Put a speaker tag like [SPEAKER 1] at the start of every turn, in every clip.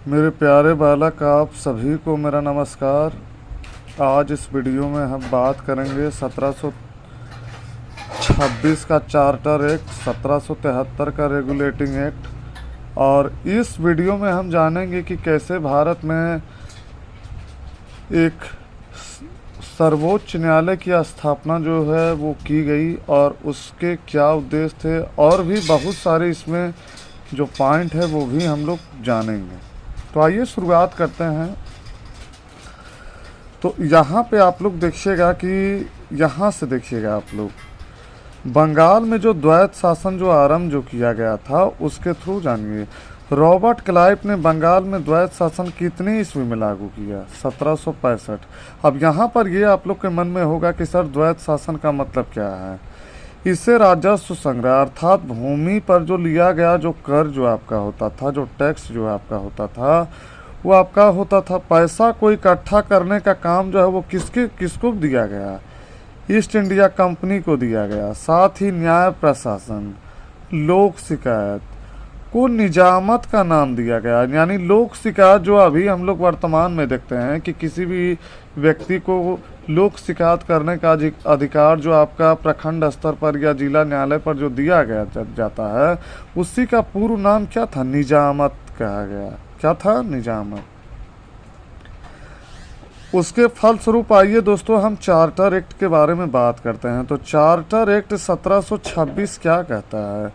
[SPEAKER 1] मेरे प्यारे बालक, आप सभी को मेरा नमस्कार। आज इस वीडियो में हम बात करेंगे 1726 का चार्टर एक्ट, 1773 का रेगुलेटिंग एक्ट। और इस वीडियो में हम जानेंगे कि कैसे भारत में एक सर्वोच्च न्यायालय की स्थापना जो है वो की गई और उसके क्या उद्देश्य थे, और भी बहुत सारे इसमें जो पॉइंट है वो भी हम लोग जानेंगे। तो आइए शुरुआत करते हैं। तो यहाँ पे आप लोग देखिएगा कि यहाँ से देखिएगा आप लोग, बंगाल में जो द्वैत शासन जो आरंभ जो किया गया था उसके थ्रू जानिए। रॉबर्ट क्लाइव ने बंगाल में द्वैत शासन कितनी ईस्वी में लागू किया? 1765। अब यहाँ पर ये आप लोग के मन में होगा कि सर द्वैत शासन का मतलब क्या है। इससे राजस्व संग्रह अर्थात भूमि पर जो लिया गया जो कर जो आपका होता था, जो टैक्स जो आपका होता था, वो आपका होता था। पैसा को इकट्ठा करने का काम जो है वो किसको दिया गया? ईस्ट इंडिया कंपनी को दिया गया। साथ ही न्याय प्रशासन, लोक शिकायत को निजामत का नाम दिया गया। यानी लोक शिकायत जो अभी हम लोग वर्तमान में देखते हैं कि किसी भी व्यक्ति को लोक शिकायत करने का अधिकार जो आपका प्रखंड स्तर पर या जिला न्यायालय पर जो दिया गया जाता है, उसी का पूर्व नाम क्या था? निजामत कहा गया। क्या था? निजामत। उसके फलस्वरूप आइए दोस्तों हम चार्टर एक्ट के बारे में बात करते हैं। तो चार्टर एक्ट 1726 क्या कहता है?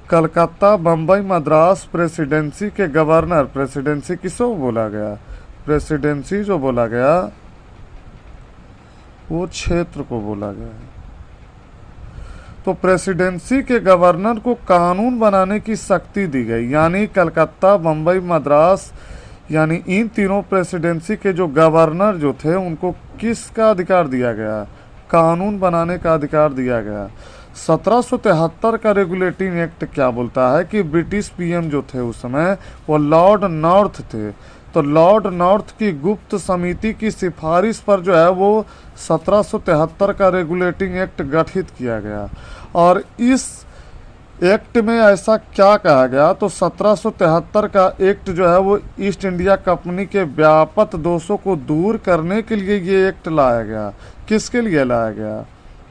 [SPEAKER 1] कलकत्ता, बम्बई, मद्रास प्रेसिडेंसी के गवर्नर, प्रेसिडेंसी किसको बोला गया? प्रेसिडेंसी जो बोला गया वो क्षेत्र को बोला गया है। तो प्रेसिडेंसी के गवर्नर को कानून बनाने की शक्ति दी गई। यानी कलकत्ता, बम्बई, मद्रास, यानी इन तीनों प्रेसिडेंसी के जो गवर्नर जो थे उनको किसका अधिकार दिया गया? कानून बनाने का अधिकार दिया गया। 1773 का रेगुलेटिंग एक्ट क्या बोलता है कि ब्रिटिश पीएम जो थे उस समय वो लॉर्ड नॉर्थ थे। तो लॉर्ड नॉर्थ की गुप्त समिति की सिफारिश पर जो है वो 1773 का रेगुलेटिंग एक्ट गठित किया गया। और इस एक्ट में ऐसा क्या कहा गया? तो 1773 का एक्ट जो है वो ईस्ट इंडिया कंपनी के व्यापक दोषों को दूर करने के लिए ये एक्ट लाया गया। किसके लिए लाया गया?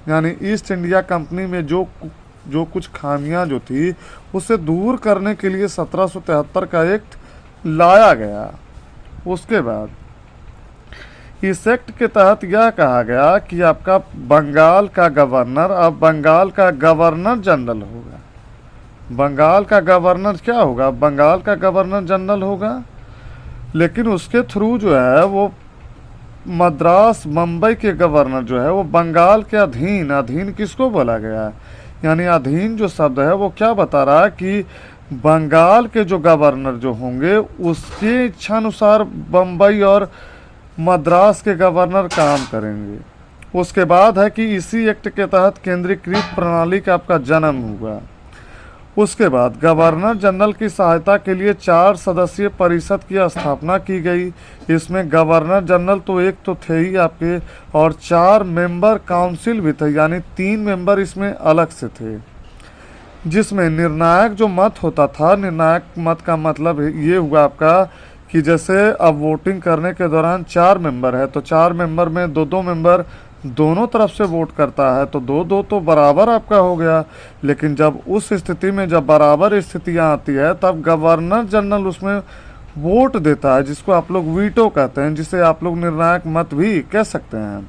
[SPEAKER 1] यानी ईस्ट इंडिया कंपनी में जो कुछ खामियां जो थी उसे दूर करने के लिए 1773 का एक्ट लाया गया। उसके बाद इस एक्ट के तहत यह कहा गया कि आपका बंगाल का गवर्नर अब बंगाल का गवर्नर जनरल होगा। बंगाल का गवर्नर क्या होगा? बंगाल का गवर्नर जनरल होगा। लेकिन उसके थ्रू जो है वो मद्रास, मुंबई के गवर्नर जो है वो बंगाल के अधीन किसको बोला गया? यानी अधीन जो शब्द है वो क्या बता रहा है कि बंगाल के जो गवर्नर जो होंगे उसके इच्छानुसार बम्बई और मद्रास के गवर्नर काम करेंगे। उसके बाद है कि इसी एक्ट के तहत केंद्रीकृत प्रणाली का आपका जन्म हुआ। उसके बाद गवर्नर जनरल की सहायता के लिए 4 सदस्यीय परिषद की स्थापना की गई। इसमें गवर्नर जनरल तो एक तो थे ही आपके, और 4 मेंबर काउंसिल भी थे। यानी 3 मेंबर इसमें अलग से थे, जिसमें निर्णायक जो मत होता था, निर्णायक मत का मतलब ये हुआ आपका कि जैसे अब वोटिंग करने के दौरान 4 मेंबर है तो 4 मेंबर में 2-2 मेंबर दोनों तरफ से वोट करता है, तो 2-2 तो बराबर आपका हो गया। लेकिन जब उस स्थिति में जब बराबर स्थितियां आती है तब गवर्नर जनरल उसमें वोट देता है, जिसको आप लोग वीटो कहते हैं, जिसे आप लोग निर्णायक मत भी कह सकते हैं।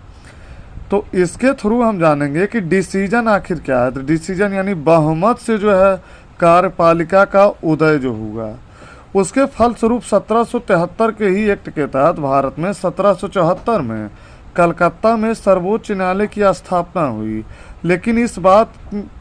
[SPEAKER 1] तो इसके थ्रू हम जानेंगे कि डिसीजन आखिर क्या है। तो डिसीजन यानी बहुमत से जो है कार्यपालिका का उदय जो हुआ। उसके फलस्वरूप 1773 के ही एक्ट के तहत भारत में 1774 में कलकत्ता में सर्वोच्च न्यायालय की स्थापना हुई। लेकिन इस बात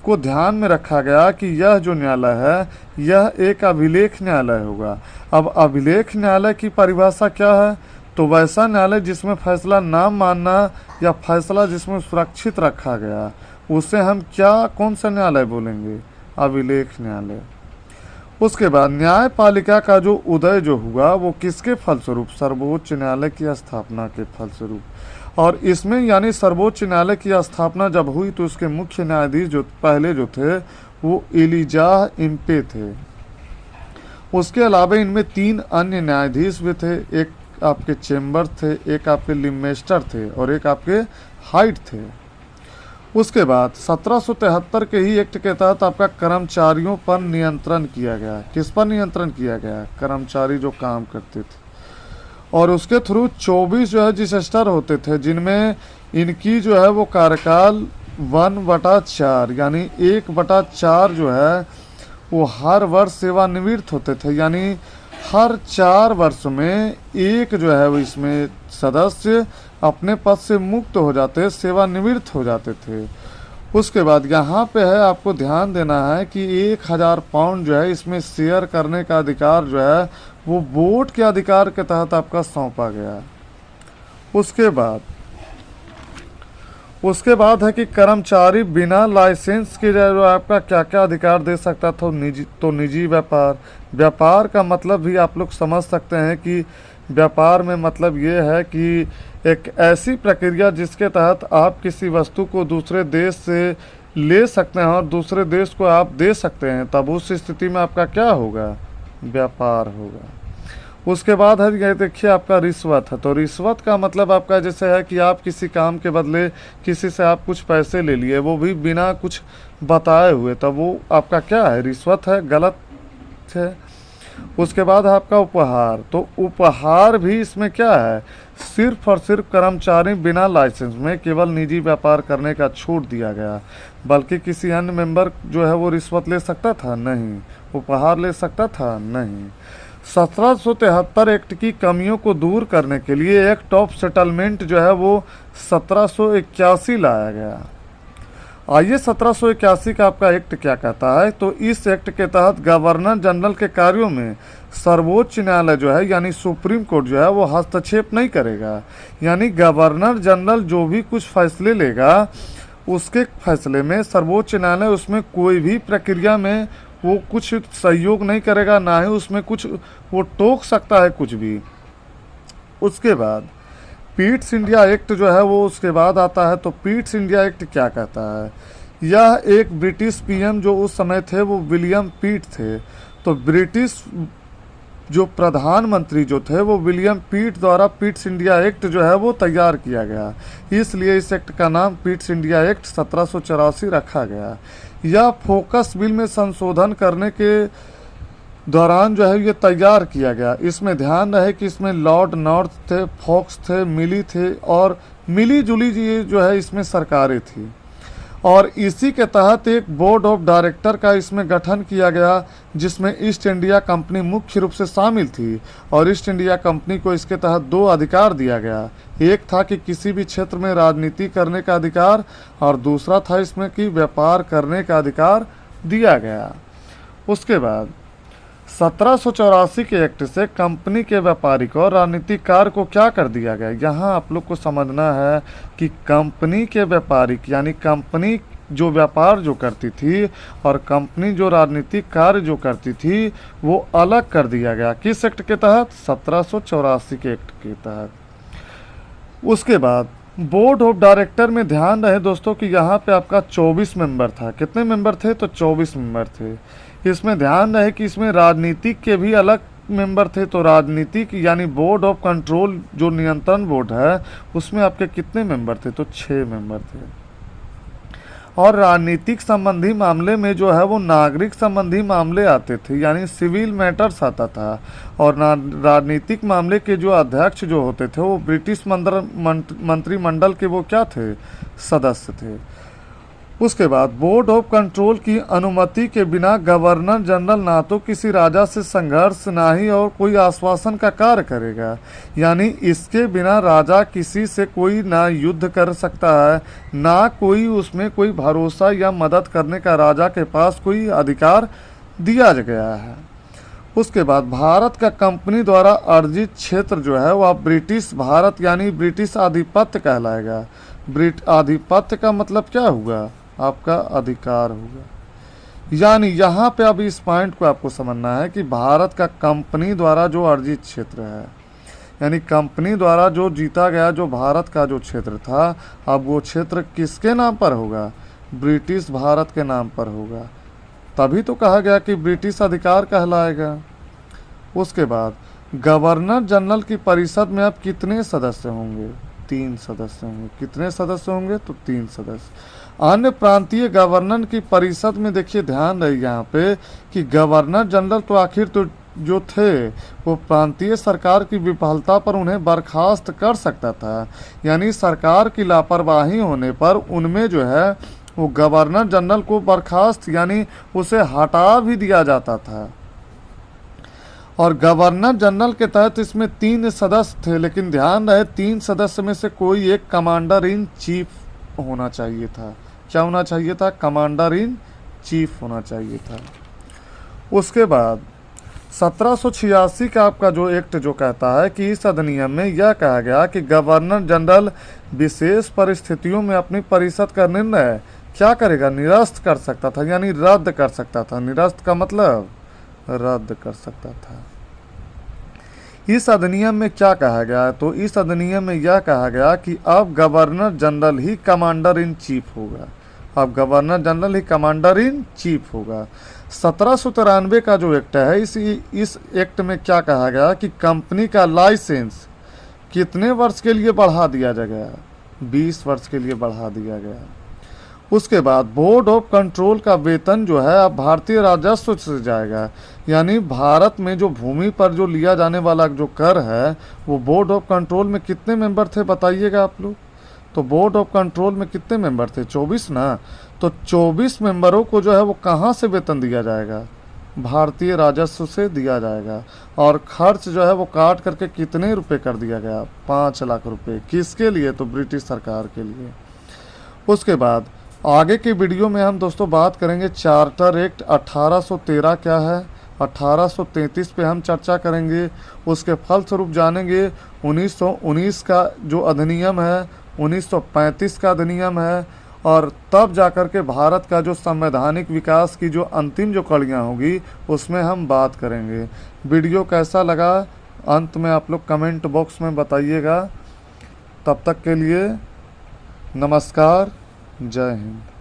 [SPEAKER 1] को ध्यान में रखा गया कि यह जो न्यायालय है यह एक अभिलेख न्यायालय होगा। अब अभिलेख न्यायालय की परिभाषा क्या है? तो वैसा न्यायालय जिसमें फैसला ना मानना या फैसला जिसमें सुरक्षित रखा गया उसे हम कौन सा न्यायालय बोलेंगे? अभिलेख न्यायालय। उसके बाद न्यायपालिका का जो उदय जो हुआ वो किसके फलस्वरूप? सर्वोच्च न्यायालय की स्थापना के फलस्वरूप। और इसमें यानी सर्वोच्च न्यायालय की स्थापना जब हुई तो उसके मुख्य न्यायाधीश जो पहले जो थे वो एलिजाह इम्पे थे। उसके अलावा इनमें 3 अन्य न्यायाधीश भी थे, एक आपके चेम्बर थे, एक आपके लिमेस्टर थे और एक आपके हाइट थे। उसके बाद 1773 के ही एक्ट के तहत आपका कर्मचारियों पर नियंत्रण किया गया। किस पर नियंत्रण किया गया? कर्मचारी जो काम करते थे। और उसके थ्रू 24 जो है रजिस्टर होते थे, जिनमें इनकी जो है वो कार्यकाल 1/4 यानी 1/4 जो है वो हर वर्ष सेवानिवृत्त होते थे, यानी हर 4 वर्ष में एक जो है वो इसमें सदस्य अपने पद से मुक्त हो जाते, सेवानिवृत्त हो जाते थे। उसके बाद यहाँ पे है आपको ध्यान देना है कि 1000 पाउंड जो है इसमें शेयर करने का अधिकार जो है वो वोट के अधिकार के तहत आपका सौंपा गया। उसके बाद है कि कर्मचारी बिना लाइसेंस के जो आपका क्या क्या अधिकार दे सकता था। निजी व्यापार का मतलब भी आप लोग समझ सकते हैं कि व्यापार में मतलब ये है कि एक ऐसी प्रक्रिया जिसके तहत आप किसी वस्तु को दूसरे देश से ले सकते हैं और दूसरे देश को आप दे सकते हैं, तब उस स्थिति में आपका क्या होगा? व्यापार होगा। उसके बाद है ये देखिए आपका रिश्वत है। तो रिश्वत का मतलब आपका जैसे है कि आप किसी काम के बदले किसी से आप कुछ पैसे ले लिए, वो भी बिना कुछ बताए हुए, तब वो आपका क्या है? रिश्वत है, गलत है। उसके बाद आपका उपहार। तो उपहार भी इसमें क्या है? सिर्फ और सिर्फ कर्मचारी बिना लाइसेंस में केवल निजी व्यापार करने का छूट दिया गया, बल्कि किसी अन्य मेंबर जो है वो रिश्वत ले सकता था? नहीं। उपहार ले सकता था? नहीं। 1773 एक्ट की कमियों को दूर करने के लिए एक्ट ऑफ सेटलमेंट जो है वो 1781 लाया गया। आइए 1781 का आपका एक्ट क्या कहता है। तो इस एक्ट के तहत गवर्नर जनरल के कार्यों में सर्वोच्च न्यायालय जो है यानी सुप्रीम कोर्ट जो है वो हस्तक्षेप नहीं करेगा। यानी गवर्नर जनरल जो भी कुछ फैसले लेगा उसके फैसले में सर्वोच्च न्यायालय उसमें कोई भी प्रक्रिया में वो कुछ सहयोग नहीं करेगा, ना ही उसमें कुछ वो टोक सकता है कुछ भी। उसके बाद पीट्स इंडिया एक्ट जो है वो उसके बाद आता है। तो पीट्स इंडिया एक्ट क्या कहता है? यह एक ब्रिटिश पीएम जो उस समय थे वो विलियम पीट थे। तो ब्रिटिश जो प्रधानमंत्री जो थे वो विलियम पीट द्वारा पीट्स इंडिया एक्ट जो है वो तैयार किया गया, इसलिए इस एक्ट का नाम पीट्स इंडिया एक्ट 1784 रखा गया। यह फोकस बिल में संशोधन करने के दौरान जो है ये तैयार किया गया। इसमें ध्यान रहे कि इसमें लॉर्ड नॉर्थ थे, फॉक्स थे, मिली थे और मिली जुली ये जो है इसमें सरकारें थी। और इसी के तहत एक बोर्ड ऑफ डायरेक्टर का इसमें गठन किया गया, जिसमें ईस्ट इंडिया कंपनी मुख्य रूप से शामिल थी। और ईस्ट इंडिया कंपनी को इसके तहत 2 अधिकार दिया गया। एक था कि किसी भी क्षेत्र में राजनीति करने का अधिकार और दूसरा था इसमें कि व्यापार करने का अधिकार दिया गया। उसके बाद 1784 के एक्ट से कंपनी के व्यापारिक और राजनीतिकार को क्या कर दिया गया? यहाँ आप लोग को समझना है कि कंपनी के व्यापारिक यानी कंपनी जो व्यापार जो करती थी और कंपनी जो राजनीतिक कार्य जो करती थी वो अलग कर दिया गया। किस एक्ट के तहत? 1784 के एक्ट के तहत। उसके बाद बोर्ड ऑफ डायरेक्टर में ध्यान रहे दोस्तों कि यहाँ पे आपका 24 मेंबर था। कितने मेंबर थे? तो 24 मेंबर थे। इसमें ध्यान रहे कि इसमें राजनीतिक के भी अलग मेंबर थे। तो राजनीतिक यानी बोर्ड ऑफ कंट्रोल जो नियंत्रण बोर्ड है उसमें आपके कितने मेंबर थे? तो 6 मेंबर थे। और राजनीतिक संबंधी मामले में जो है वो नागरिक संबंधी मामले आते थे, यानी सिविल मैटर्स आता था। और राजनीतिक मामले के जो अध्यक्ष जो होते थे वो ब्रिटिश मंत्रिमंडल के वो क्या थे? सदस्य थे। उसके बाद बोर्ड ऑफ कंट्रोल की अनुमति के बिना गवर्नर जनरल ना तो किसी राजा से संघर्ष ना ही और कोई आश्वासन का कार्य करेगा। यानी इसके बिना राजा किसी से कोई ना युद्ध कर सकता है, ना कोई उसमें कोई भरोसा या मदद करने का राजा के पास कोई अधिकार दिया गया है। उसके बाद भारत का कंपनी द्वारा अर्जित क्षेत्र जो है वह ब्रिटिश भारत यानी ब्रिटिश आधिपत्य कहलाएगा। आधिपत्य का मतलब क्या हुआ? आपका अधिकार होगा। यानी यहाँ पे अब इस पॉइंट को आपको समझना है कि भारत का कंपनी द्वारा जो अर्जित क्षेत्र है, यानी कंपनी द्वारा जो जीता गया जो भारत का जो क्षेत्र था, अब वो क्षेत्र किसके नाम पर होगा? ब्रिटिश भारत के नाम पर होगा। तभी तो कहा गया कि ब्रिटिश अधिकार कहलाएगा। उसके बाद गवर्नर जनरल की परिषद में अब कितने सदस्य होंगे? 3 सदस्य होंगे। कितने सदस्य होंगे? तो 3 सदस्य। अन्य प्रांतीय गवर्नर की परिषद में देखिए ध्यान रहे यहाँ पे कि गवर्नर जनरल तो आखिर तो जो थे वो प्रांतीय सरकार की विफलता पर उन्हें बर्खास्त कर सकता था, यानी सरकार की लापरवाही होने पर उनमें जो है वो गवर्नर जनरल को बर्खास्त यानी उसे हटा भी दिया जाता था। और गवर्नर जनरल के तहत इसमें 3 सदस्य थे, लेकिन ध्यान रहे 3 सदस्य में से कोई एक कमांडर इन चीफ होना चाहिए था। क्या होना चाहिए था? कमांडर इन चीफ होना चाहिए था। उसके बाद 1786 का आपका जो एक्ट जो कहता है कि इस अधिनियम में यह कहा गया कि गवर्नर जनरल विशेष परिस्थितियों में अपनी परिषद का निर्णय क्या करेगा? निरस्त कर सकता था, यानी रद्द कर सकता था। निरस्त का मतलब रद्द कर सकता था। इस अधिनियम में क्या कहा गया? तो इस अधिनियम में यह कहा गया कि अब governor general he commander in chief होगा। अब governor general he commander in chief होगा। 1793 का जो एक्ट है इस एक्ट में क्या कहा गया कि कंपनी का लाइसेंस कितने वर्ष के लिए बढ़ा दिया गया? 20 वर्ष के लिए बढ़ा दिया गया। उसके बाद बोर्ड ऑफ कंट्रोल का वेतन जो है अब भारतीय राजस्व से जाएगा, यानी भारत में जो भूमि पर जो लिया जाने वाला जो कर है वो बोर्ड ऑफ कंट्रोल में कितने मेंबर थे बताइएगा आप लोग? तो बोर्ड ऑफ कंट्रोल में कितने मेंबर थे? 24 ना। तो 24 मेंबरों को जो है वो कहाँ से वेतन दिया जाएगा? भारतीय राजस्व से दिया जाएगा। और खर्च जो है वो काट करके कितने रुपए कर दिया गया? 5 लाख रुपए। किसके लिए? तो ब्रिटिश सरकार के लिए। उसके बाद आगे की वीडियो में हम दोस्तों बात करेंगे चार्टर एक्ट 1813 क्या है, 1833 पे हम चर्चा करेंगे। उसके फलस्वरूप जानेंगे 1919 का जो अधिनियम है, 1935 का अधिनियम है, और तब जाकर के भारत का जो संवैधानिक विकास की जो अंतिम जो कड़ियाँ होगी उसमें हम बात करेंगे। वीडियो कैसा लगा अंत में आप लोग कमेंट बॉक्स में बताइएगा। तब तक के लिए नमस्कार, जय हिंद।